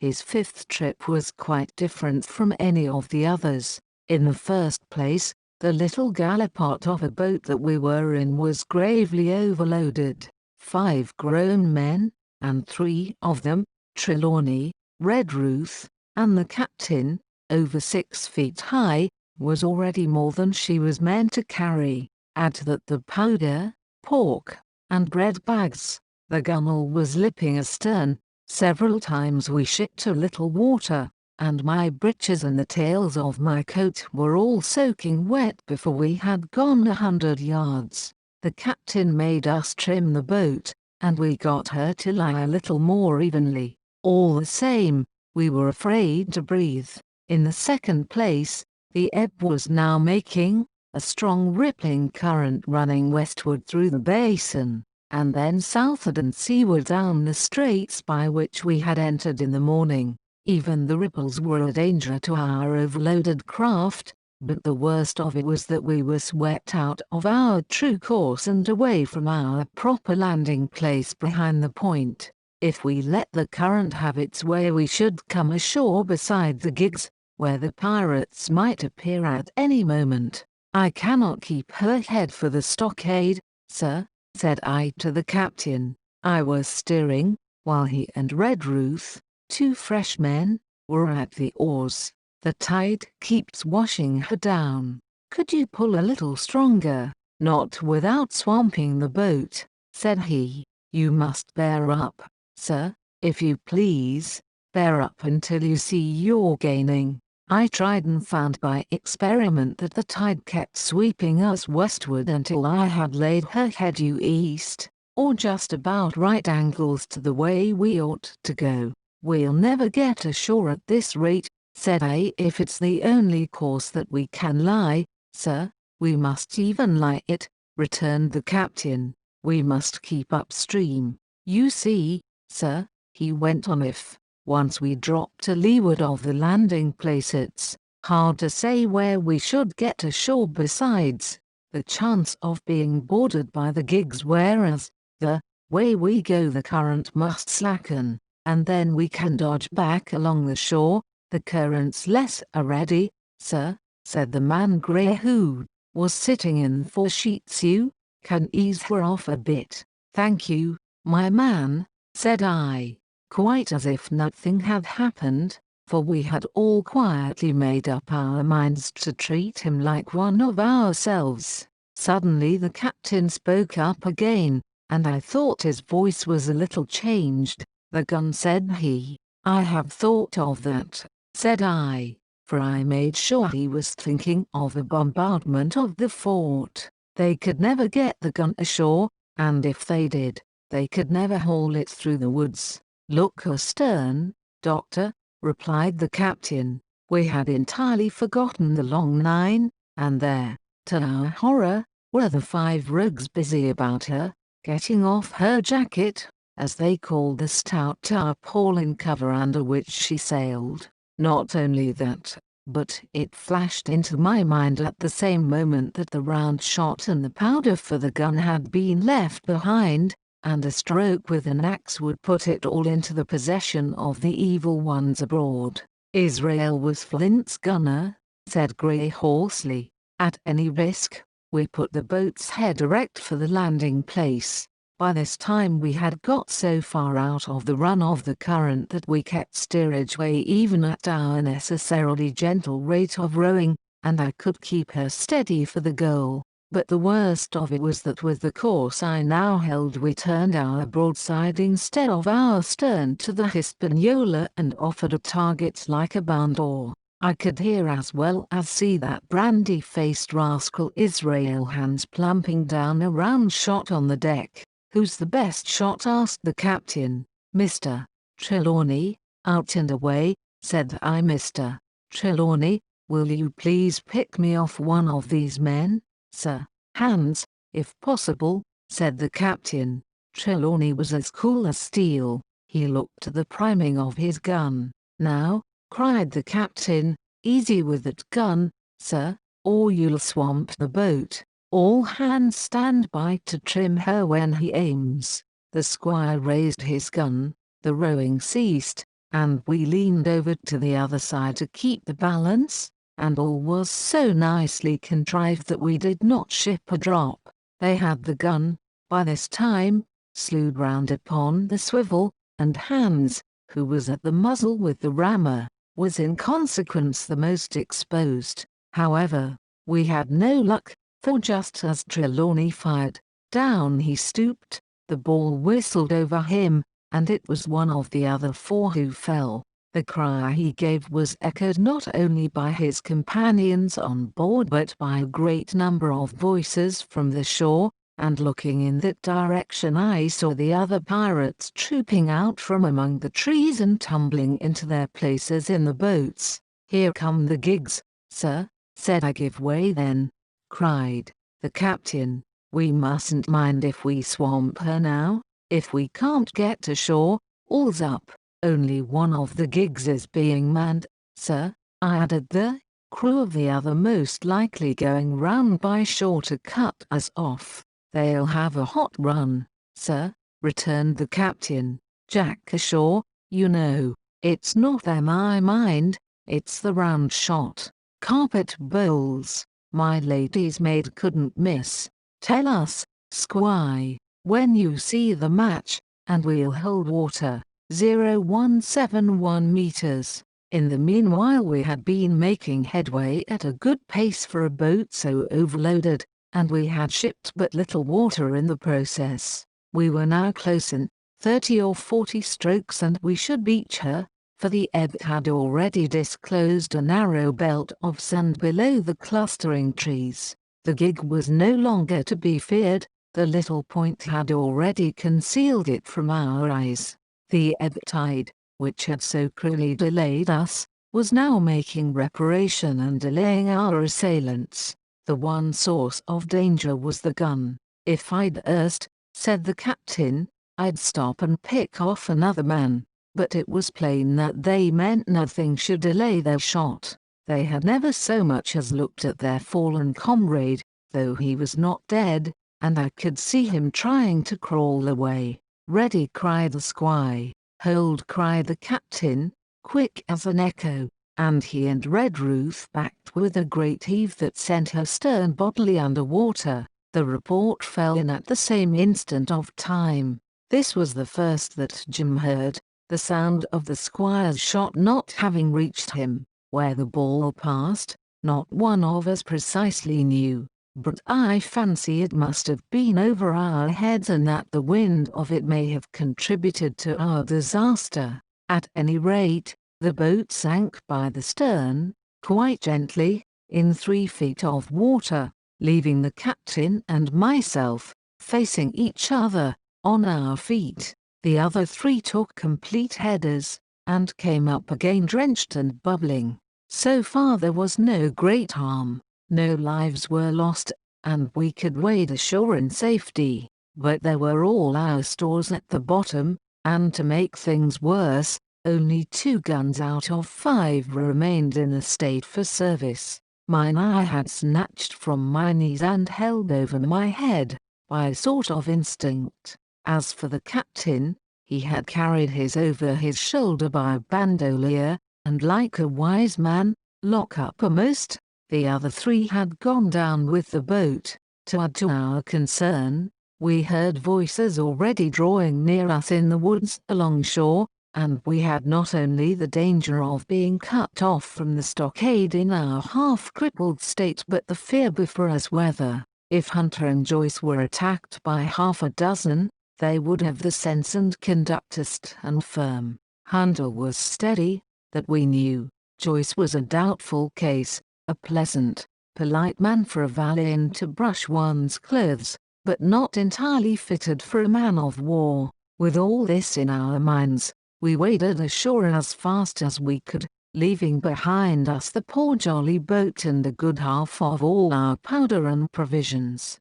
His fifth trip was quite different from any of the others. In the first place, the little gallipot of a boat that we were in was gravely overloaded. 5 grown men, and 3 of them, Trelawney, Redruth, and the captain, over 6 feet high, was already more than she was meant to carry. Add to that the powder, pork, and bread bags. The gunwale was lipping astern. Several times we shipped a little water, and my breeches and the tails of my coat were all soaking wet before we had gone 100 yards. The captain made us trim the boat, and we got her to lie a little more evenly. All the same, we were afraid to breathe. In the second place, the ebb was now making a strong rippling current running westward through the basin, and then southward and seaward down the straits by which we had entered in the morning. Even the ripples were a danger to our overloaded craft, but the worst of it was that we were swept out of our true course and away from our proper landing place behind the point. If we let the current have its way, we should come ashore beside the gigs, where the pirates might appear at any moment. "I cannot keep her head for the stockade, sir," said I to the captain. I was steering, while he and Redruth, 2 fresh men, were at the oars. "The tide keeps washing her down. Could you pull a little stronger?" "Not without swamping the boat," said he. "You must bear up, sir, if you please. Bear up until you see you're gaining." I tried and found by experiment that the tide kept sweeping us westward until I had laid her head due east, or just about right angles to the way we ought to go. "We'll never get ashore at this rate," said I. "If it's the only course that we can lie, sir, we must even lie it," returned the captain. "We must keep upstream. You see, sir," he went on, "if once we drop to leeward of the landing place, it's hard to say where we should get ashore. Besides, the chance of being boarded by the gigs, whereas the way we go the current must slacken, and then we can dodge back along the shore. The current's less ready, sir," said the man Gray, who was sitting in the foresheets. "You can ease her off a bit." "Thank you, my man," said I, quite as if nothing had happened, for we had all quietly made up our minds to treat him like one of ourselves. Suddenly the captain spoke up again, and I thought his voice was a little changed. "The gun," said he. "I have thought of that," said I, for I made sure he was thinking of a bombardment of the fort. "They could never get the gun ashore, and if they did, they could never haul it through the woods." "Look astern, doctor," replied the captain. We had entirely forgotten the long line, and there, to our horror, were the 5 rogues busy about her, getting off her jacket, as they called the stout tarpaulin cover under which she sailed. Not only that, but it flashed into my mind at the same moment that the round shot and the powder for the gun had been left behind, and a stroke with an axe would put it all into the possession of the evil ones abroad. "Israel was Flint's gunner," said Gray hoarsely. "At any risk, we put the boat's head direct for the landing place." By this time we had got so far out of the run of the current that we kept steerage way even at our necessarily gentle rate of rowing, and I could keep her steady for the goal. But the worst of it was that with the course I now held we turned our broadside instead of our stern to the Hispaniola and offered a target like a bound oar. I could hear as well as see that brandy-faced rascal Israel hands plumping down a round shot on the deck. "Who's the best shot?" asked the captain. "Mr. Trelawney, out and away," said I. "Mr. Trelawney, will you please pick me off one of these men, sir?" "Hands, if possible," said the captain. Trelawney was as cool as steel. He looked to the priming of his gun. "Now," cried the captain, "easy with that gun, sir, or you'll swamp the boat. All hands stand by to trim her when he aims." The squire raised his gun, the rowing ceased, and we leaned over to the other side to keep the balance, and all was so nicely contrived that we did not ship a drop. They had the gun, by this time, slewed round upon the swivel, and Hans, who was at the muzzle with the rammer, was in consequence the most exposed. However, we had no luck, for just as Trelawney fired, down he stooped, the ball whistled over him, and it was one of the other four who fell. The cry he gave was echoed not only by his companions on board but by a great number of voices from the shore, and looking in that direction I saw the other pirates trooping out from among the trees and tumbling into their places in the boats. "Here come the gigs, sir," said I. "Give way then," cried the captain. "We mustn't mind if we swamp her now. If we can't get to shore, all's up. Only one of the gigs is being manned, sir," I added, "the crew of the other most likely going round by shore to cut us off." "They'll have a hot run, sir," returned the captain. "Jack ashore, you know. It's not them I mind, it's the round shot, carpet bowls, my lady's maid couldn't miss. Tell us, Squire, when you see the match, and we'll hold water. 0171 meters. In the meanwhile we had been making headway at a good pace for a boat so overloaded, and we had shipped but little water in the process. We were now close in 30 or 40 strokes and we should beach her, for the ebb had already disclosed a narrow belt of sand below the clustering trees. The gig was no longer to be feared, the little point had already concealed it from our eyes. The ebb tide, which had so cruelly delayed us, was now making reparation and delaying our assailants. The one source of danger was the gun. "If I'd erst," said the captain, "I'd stop and pick off another man." But it was plain that they meant nothing should delay their shot. They had never so much as looked at their fallen comrade, though he was not dead, and I could see him trying to crawl away. "Ready!" cried the squire. "Hold!" cried the captain, quick as an echo, and he and Redruth backed with a great heave that sent her stern bodily under water. The report fell in at the same instant of time. This was the first that Jim heard, the sound of the squire's shot not having reached him. Where the ball passed, not one of us precisely knew, but I fancy it must have been over our heads and that the wind of it may have contributed to our disaster. At any rate, the boat sank by the stern, quite gently, in 3 feet of water, leaving the captain and myself, facing each other, on our feet. The other 3 took complete headers, and came up again drenched and bubbling. So far there was no great harm, no lives were lost, and we could wade ashore in safety, but there were all our stores at the bottom, and to make things worse, only 2 guns out of 5 remained in a state for service. Mine I had snatched from my knees and held over my head, by a sort of instinct. As for the captain, he had carried his over his shoulder by a bandolier, and like a wise man, lock uppermost. The other 3 had gone down with the boat. To add to our concern, we heard voices already drawing near us in the woods along shore, and we had not only the danger of being cut off from the stockade in our half-crippled state but the fear before us whether, if Hunter and Joyce were attacked by half a dozen, they would have the sense and conduct us and firm. Hunter was steady, that we knew. Joyce was a doubtful case, a pleasant, polite man for a valet and to brush one's clothes, but not entirely fitted for a man of war. With all this in our minds, we waded ashore as fast as we could, leaving behind us the poor jolly boat and a good half of all our powder and provisions.